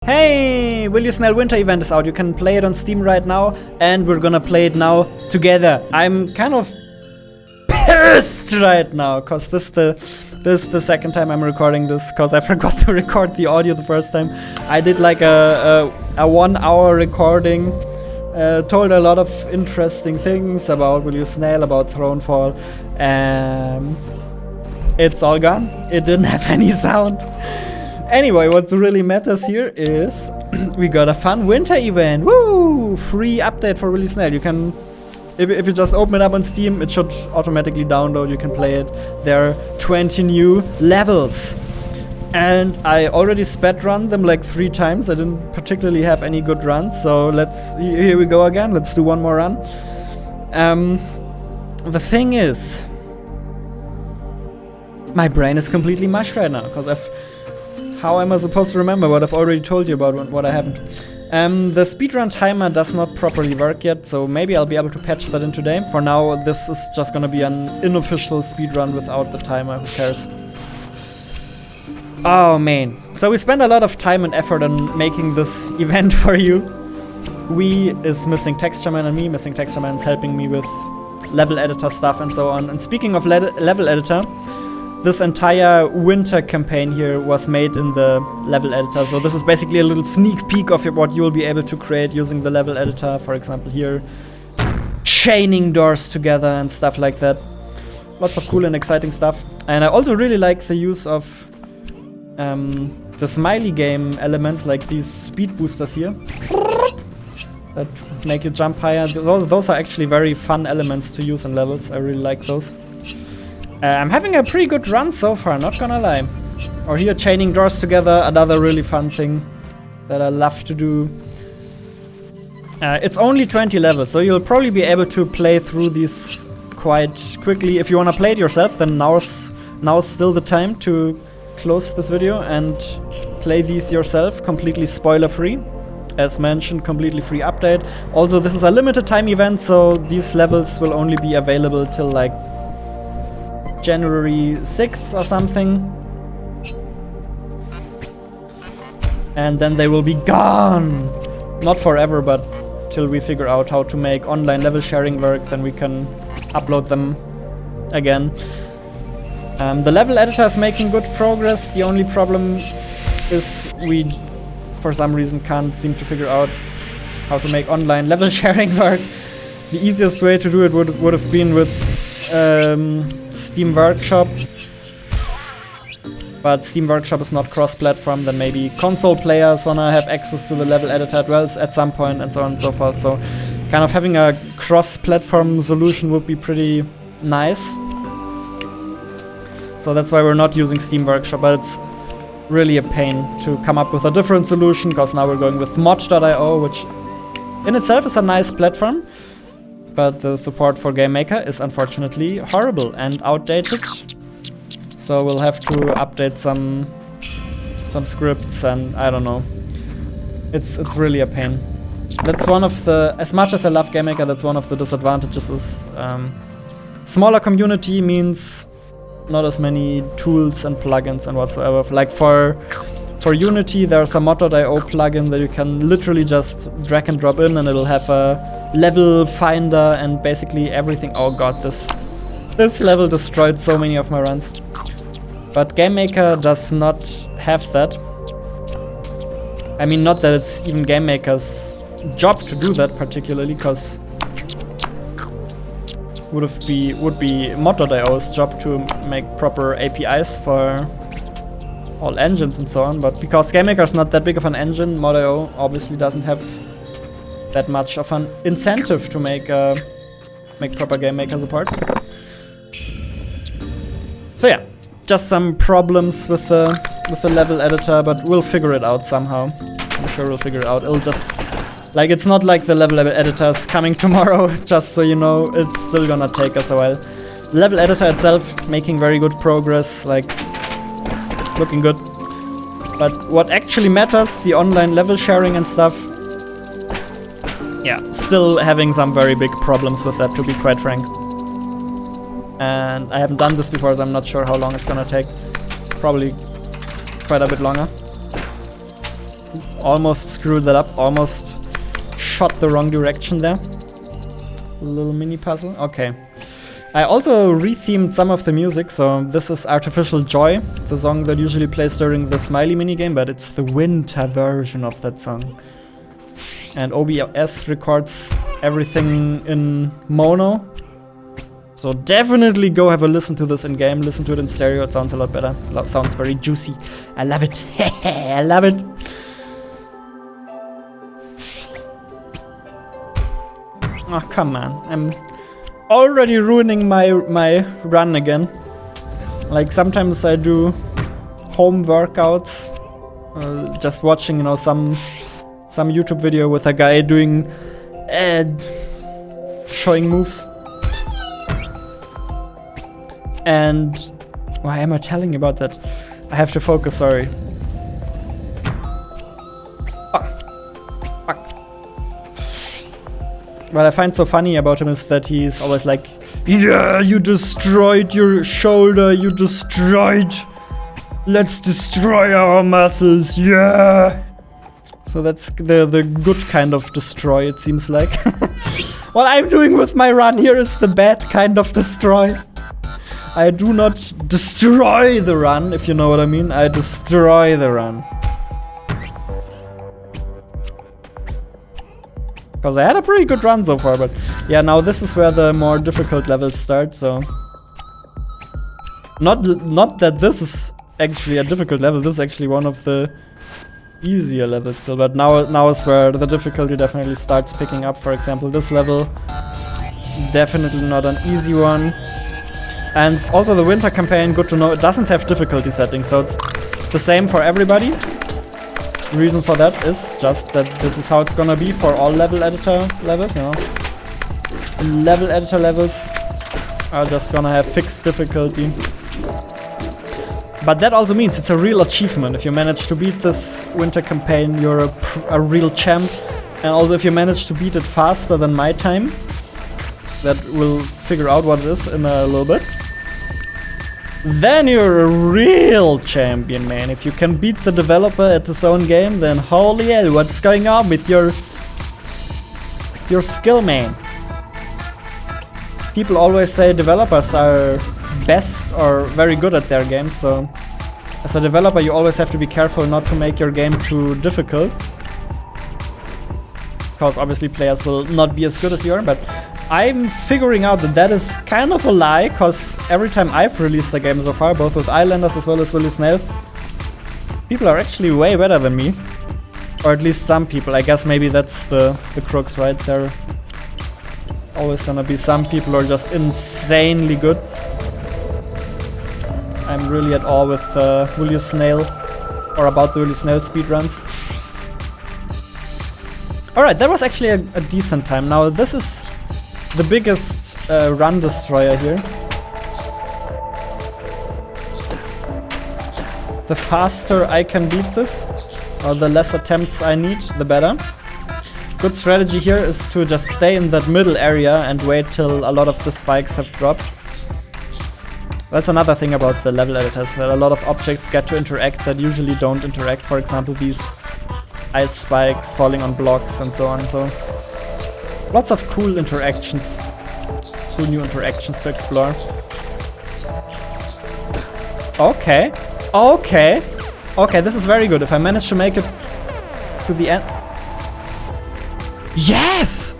Hey, You Snail Winter Event is out. You can play it on Steam right now, and we're gonna play it now together. I'm kind of pissed right now, cause this is the second time I'm recording this, cause I forgot to record the audio the first time. I did like a 1 hour recording, told a lot of interesting things about You Snail, about Thronefall. It's all gone. It didn't have any sound. Anyway, what really matters here is we got a fun winter event. Woo! Free update for You Snail. You can, if you just open it up on Steam, it should automatically download. You can play it. There are 20 new levels. And I already sped run them like 3 times. I didn't particularly have any good runs. So here we go again. Let's do one more run. The thing is, my brain is completely mush right now because how am I supposed to remember what I've already told you about what I haven't? The speedrun timer does not properly work yet, so maybe I'll be able to patch that in today. For now, this is just gonna be an unofficial speedrun without the timer, who cares? Oh man. So we spent a lot of time and effort on making this event for you. We is missing Textureman and me. Missing Textureman is helping me with level editor stuff and so on. And speaking of level editor, this entire winter campaign here was made in the level editor. So this is basically a little sneak peek of what you'll be able to create using the level editor. For example here, chaining doors together and stuff like that. Lots of cool and exciting stuff. And I also really like the use of the smiley game elements, like these speed boosters here that make you jump higher. Those are actually very fun elements to use in levels. I really like those. I'm having a pretty good run so far, not gonna lie. Or here, chaining doors together, another really fun thing that I love to do. It's only 20 levels, so you'll probably be able to play through these quite quickly. If you wanna play it yourself, then now's still the time to close this video and play these yourself, completely spoiler-free. As mentioned, completely free update. Also, this is a limited time event, so these levels will only be available till like January 6th or something. And then they will be gone! Not forever, but till we figure out how to make online level sharing work, then we can upload them again. The level editor is making good progress. The only problem is we, for some reason, can't seem to figure out how to make online level sharing work. The easiest way to do it would have been with Steam Workshop, but Steam Workshop is not cross-platform. Then maybe console players wanna have access to the level editor as well at some point, and so on and so forth. So kind of having a cross-platform solution would be pretty nice. So that's why we're not using Steam Workshop, but it's really a pain to come up with a different solution, because now we're going with mod.io, which in itself is a nice platform. But the support for GameMaker is unfortunately horrible and outdated. So we'll have to update some scripts, and I don't know. It's really a pain. That's one of the, as much as I love GameMaker, that's one of the disadvantages is smaller community means not as many tools and plugins and whatsoever. Like for Unity, there's a mod.io plugin that you can literally just drag and drop in, and it'll have a level finder and basically everything. Oh god, this level destroyed so many of my runs. But GameMaker does not have that. I mean, not that it's even GameMaker's job to do that particularly, because would be mod.io's job to make proper APIs for all engines and so on. But because GameMaker's not that big of an engine, mod.io obviously doesn't have that much of an incentive to make proper GameMaker support. So yeah, just some problems with the level editor, but we'll figure it out somehow. I'm sure we'll figure it out. It'll just, like, it's not like the level editor's coming tomorrow, just so you know. It's still gonna take us a while. The level editor itself making very good progress, like looking good. But what actually matters, the online level sharing and stuff, yeah, still having some very big problems with that, to be quite frank. And I haven't done this before, so I'm not sure how long it's gonna take. Probably quite a bit longer. Almost screwed that up, almost shot the wrong direction there. Little mini puzzle, okay. I also rethemed some of the music, so this is Artificial Joy, the song that usually plays during the Smiley minigame, but it's the winter version of that song. And OBS records everything in mono. So definitely go have a listen to this in-game, listen to it in stereo, it sounds a lot better. It sounds very juicy. I love it. I love it. Oh, come on. I'm already ruining my run again. Like, sometimes I do home workouts, just watching, you know, some YouTube video with a guy doing showing moves. And why am I telling you about that? I have to focus, sorry. What I find so funny about him is that he's always like, yeah, you destroyed your shoulder, you destroyed. Let's destroy our muscles, yeah. So that's the good kind of destroy, it seems like. What I'm doing with my run here is the bad kind of destroy. I do not destroy the run, if you know what I mean. I destroy the run. Because I had a pretty good run so far, but yeah, now this is where the more difficult levels start, so... Not that this is actually a difficult level, this is actually one of the easier levels still, but now is where the difficulty definitely starts picking up. For example, this level, definitely not an easy one. And also the winter campaign, good to know, it doesn't have difficulty settings, so it's the same for everybody. The reason for that is just that this is how it's gonna be for all level editor levels, you know. Level editor levels are just gonna have fixed difficulty. But that also means it's a real achievement. If you manage to beat this winter campaign, you're a real champ. And also if you manage to beat it faster than my time, that we'll figure out what it is in a little bit, then you're a real champion, man. If you can beat the developer at his own game, then holy hell, what's going on with your skill, man? People always say developers are best or very good at their games, so as a developer you always have to be careful not to make your game too difficult. Because obviously players will not be as good as you are, but I'm figuring out that that is kind of a lie, because every time I've released a game so far, both with Islanders as well as You Snail, people are actually way better than me. Or at least some people. I guess maybe that's the crux, right? There are always gonna be some people who are just insanely good. I'm really at all with You Snail, or about the You Snail speedruns. Alright, that was actually a decent time. Now this is the biggest run destroyer here. The faster I can beat this, or the less attempts I need, the better. Good strategy here is to just stay in that middle area and wait till a lot of the spikes have dropped. That's another thing about the level editors, that a lot of objects get to interact that usually don't interact. For example, these ice spikes falling on blocks and so on. So lots of cool interactions, cool new interactions to explore. Okay, okay, okay, this is very good. If I manage to make it to the end. Yes!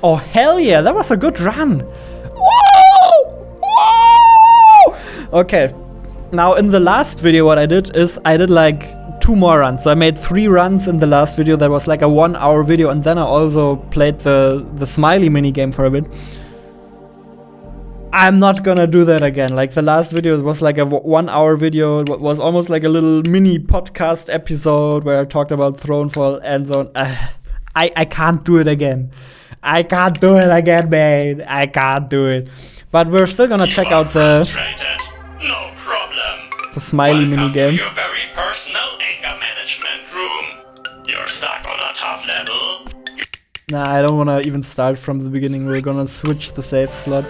Oh hell yeah, that was a good run. Whoa! Whoa! Okay, now in the last video what I did is I did like 2 more runs. So I made 3 runs in the last video. That was like a 1-hour video, and then I also played the smiley minigame for a bit. I'm not gonna do that again. Like the last video was like a 1-hour video. It was almost like a little mini podcast episode where I talked about Thronefall and so on. I can't do it again. I can't do it again, man. I can't do it. But we're still gonna check out the no problem. The smiley minigame. Your very personal anger management room. You're stuck on a tough level. Nah, I don't wanna even start from the beginning. We're gonna switch the save slot.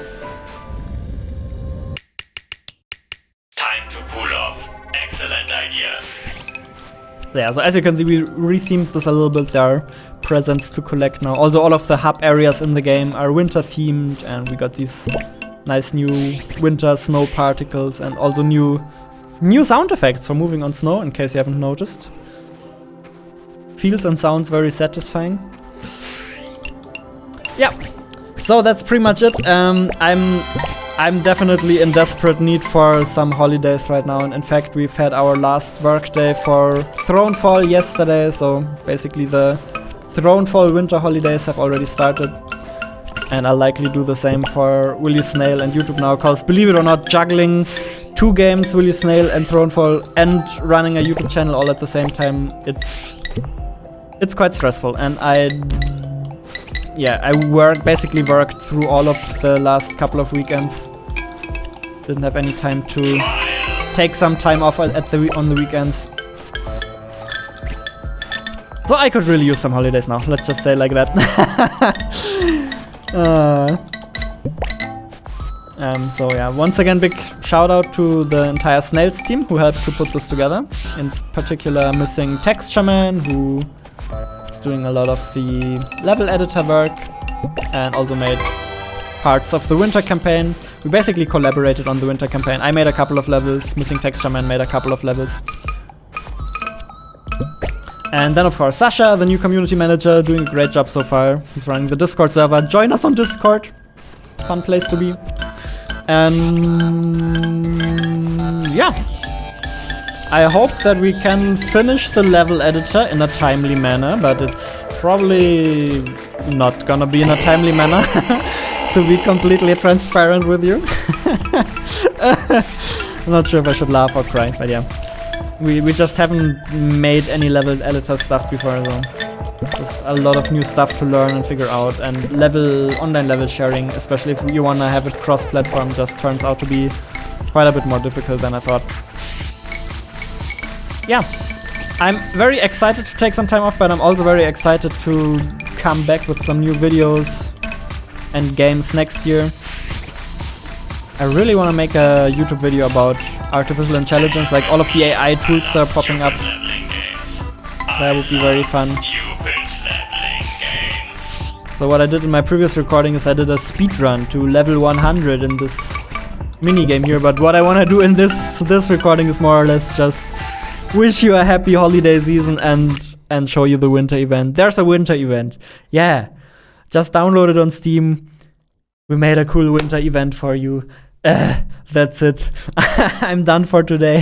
Time to pull off. Excellent idea. yeah, so as you can see, we rethemed this a little bit. There are presents to collect now. Also, all of the hub areas in the game are winter themed, and we got these nice new winter snow particles, and also new sound effects for moving on snow, in case you haven't noticed. Feels and sounds very satisfying. Yeah, so that's pretty much it. I'm definitely in desperate need for some holidays right now, and in fact we've had our last work day for Thronefall yesterday, so basically the Thronefall winter holidays have already started. And I'll likely do the same for Will You Snail and YouTube now, cause believe it or not, juggling 2 games, Will You Snail and Thronefall, and running a YouTube channel all at the same time, it's quite stressful. And I basically worked through all of the last couple of weekends. Didn't have any time to take some time off on the weekends. So I could really use some holidays now, let's just say like that. So yeah, once again, big shout out to the entire Snails team who helped to put this together. In particular, missing Texture Man, who is doing a lot of the level editor work and also made parts of the winter campaign. We basically collaborated on the winter campaign. I made a couple of levels, missing Texture Man made a couple of levels. And then of course Sasha, the new community manager, doing a great job so far. He's running the Discord server. Join us on Discord. Fun place to be. And yeah. I hope that we can finish the level editor in a timely manner, but it's probably not gonna be in a timely manner, to be completely transparent with you. I'm not sure if I should laugh or cry, but yeah. We just haven't made any level editor stuff before, so just a lot of new stuff to learn and figure out, and online level sharing, especially if you wanna have it cross-platform, just turns out to be quite a bit more difficult than I thought. Yeah, I'm very excited to take some time off, but I'm also very excited to come back with some new videos and games next year. I really want to make a YouTube video about artificial intelligence, like all of the AI tools that are popping up. That would be very fun. So what I did in my previous recording is I did a speed run to level 100 in this mini game here, but what I want to do in this recording is more or less just wish you a happy holiday season and show you the winter event. There's a winter event. Yeah, just download it on Steam. We made a cool winter event for you. That's it. I'm done for today.